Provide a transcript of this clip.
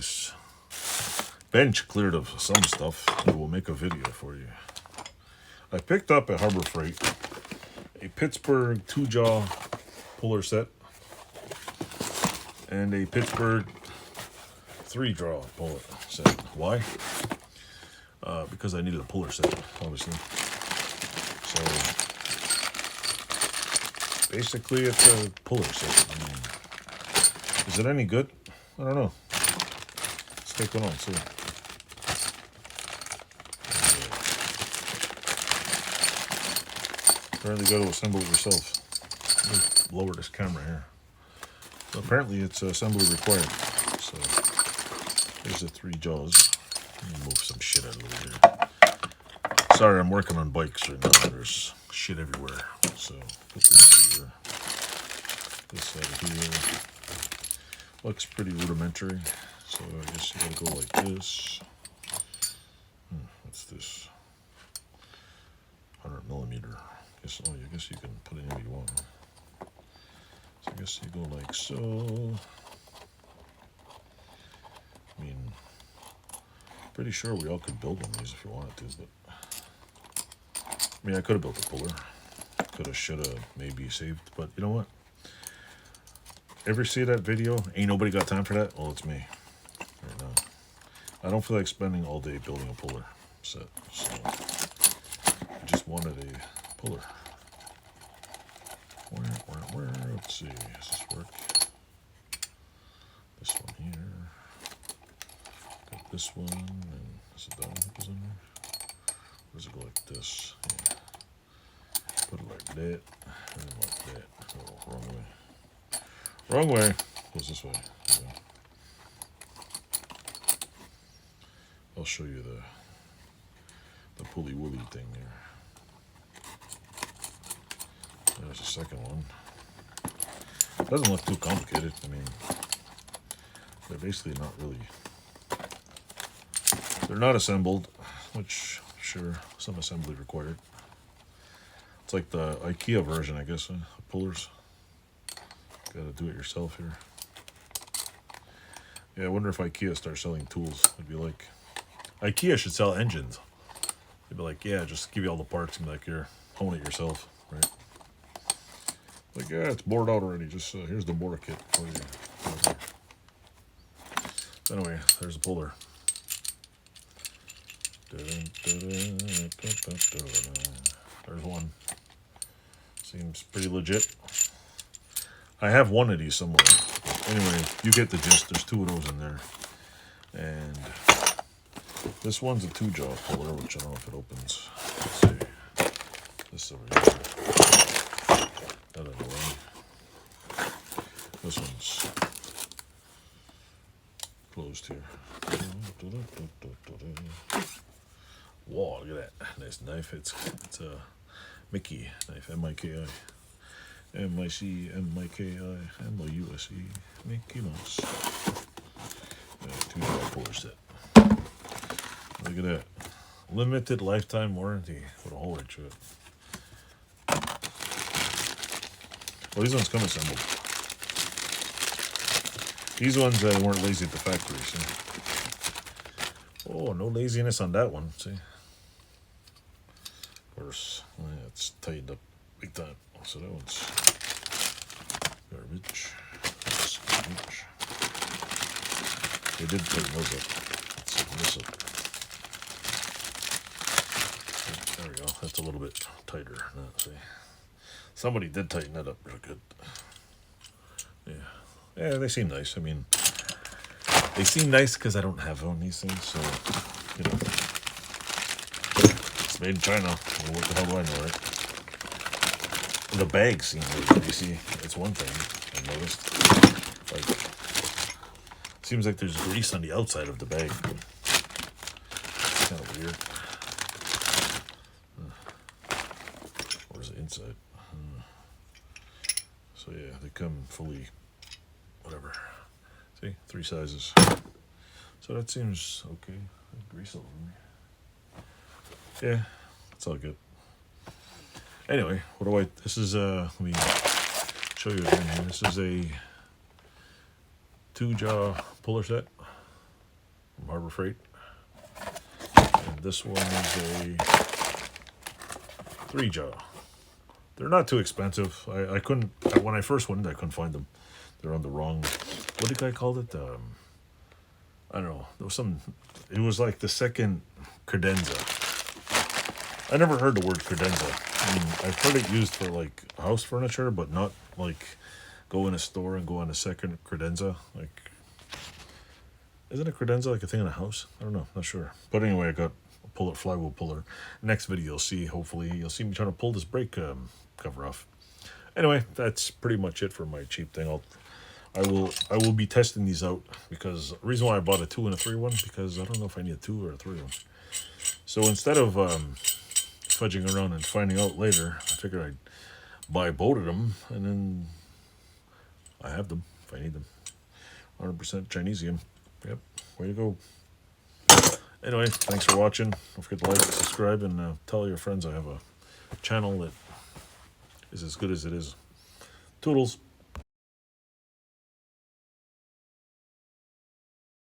this bench cleared of some stuff. I will make a video for you. I picked up at Harbor Freight a Pittsburgh 2-jaw puller set and a Pittsburgh 3-jaw puller set. Why? Because I needed a puller set, obviously. So basically, it's a puller set. I mean, is it any good? I don't know. Let's take one on, see. Apparently, got to assemble it yourself. Let me lower this camera here. So apparently, it's assembly required. So there's the 3 jaws. Let me move some shit out of the way here. Sorry, I'm working on bikes right now. There's shit everywhere. So put this here. This out of here. Looks pretty rudimentary. So I guess you gotta go like this. What's this? 100 millimeter. I guess you can put it anywhere you want. So I guess you go like so. I mean, pretty sure we all could build one of these if you wanted to, but I mean, I could have built a puller. Could have, should have, maybe saved, but you know what? Ever see that video? Ain't nobody got time for that? Well, it's me right now. I don't feel like spending all day building a puller set, so I just wanted a puller. Where? Let's see. Does this work? This one here. Got this one, and is it that one that goes in there? Or does it go like this? Yeah. Put it like that, and like that. Oh, wrong way. Wrong way. Goes this way. There we go. I'll show you the pulley woolly thing there. There's a second one. Doesn't look too complicated. I mean, they're basically not really. They're not assembled, which sure some assembly required. It's like the IKEA version, I guess, of pullers. Got to do it yourself here. Yeah, I wonder if IKEA starts selling tools. It'd be like, IKEA should sell engines. They'd be like, yeah, just give you all the parts and be like, here, hone it yourself, right? Like, yeah, it's bored out already. Just here's the board kit for you. Anyway, there's a puller. There's one. Seems pretty legit. I have one of these somewhere. Anyway, you get the gist. There's 2 of those in there. And this one's a 2-jaw puller, which I don't know if it opens. Let's see. This over here. Out of the way. This one's closed here. Whoa, look at that. Nice knife. It's a Mickey knife. M-I-K-I. M-I-C, M-I-K-I, M-O-U-S-E. Mickey Mouse. 2-jaw puller set. Look at that. Limited lifetime warranty. Put a hole into it. Well, these ones come assembled. These ones weren't lazy at the factory, see? Oh, no laziness on that one, see? Of course, it's tightened up big time. So that one's garbage. That's garbage. They did tighten those up. Let's open this up. There we go. That's a little bit tighter. Now, see? Somebody did tighten that up real good. Yeah. Yeah, they seem nice. I mean, they seem nice because I don't have one of these things, so, you know. It's made in China. Well, what the hell do I know, right? The bags seem really greasy. It's one thing I noticed. Like, seems like there's grease on the outside of the bag. It's kind of weird. Where's the inside? So yeah, they come fully, whatever. See, 3 sizes. So that seems okay. Grease all over me. Yeah, it's all good. Anyway, this is let me show you again here. This is a 2-jaw puller set. Harbor Freight. And this one is a 3-jaw. They're not too expensive. I couldn't, when I first went in, I couldn't find them. They're on the wrong, what did the guy call it? I don't know. There was some, it was like the second credenza. I never heard the word credenza. I mean, I've heard it used for like house furniture, but not like go in a store and go on a second credenza. Like, isn't a credenza like a thing in a house? I don't know. Not sure. But anyway, I got a flywheel puller. Next video you'll see, hopefully, you'll see me trying to pull this brake cover off. Anyway, that's pretty much it for my cheap thing. I will be testing these out, because the reason why I bought a 2 and a 3 one, because I don't know if I need a 2 or a 3 one. So instead of fudging around and finding out later, I figured I'd buy both of them, and then I have them if I need them. 100% Chinesium. Yep, way to go. Anyway, thanks for watching. Don't forget to like, subscribe, and tell your friends I have a channel that is as good as it is. Toodles.